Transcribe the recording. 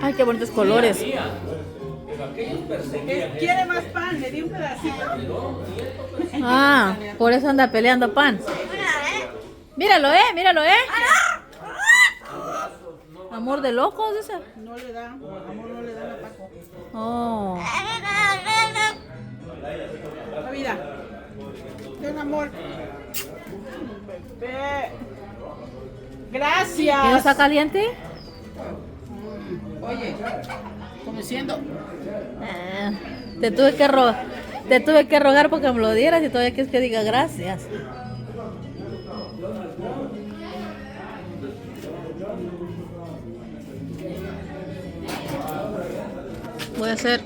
Ay, qué bonitos colores. ¿Quiere más pan? ¿Le di un pedacito? Ah, por eso anda peleando pan. Míralo, míralo, Amor de locos, dice. No le da, amor no le dan a Paco. Oh. La vida. Ten amor. Bebé. Gracias. ¿Y no está caliente? Oye, como diciendo. Te tuve que rogar porque me lo dieras y todavía quieres que diga gracias. Voy a hacer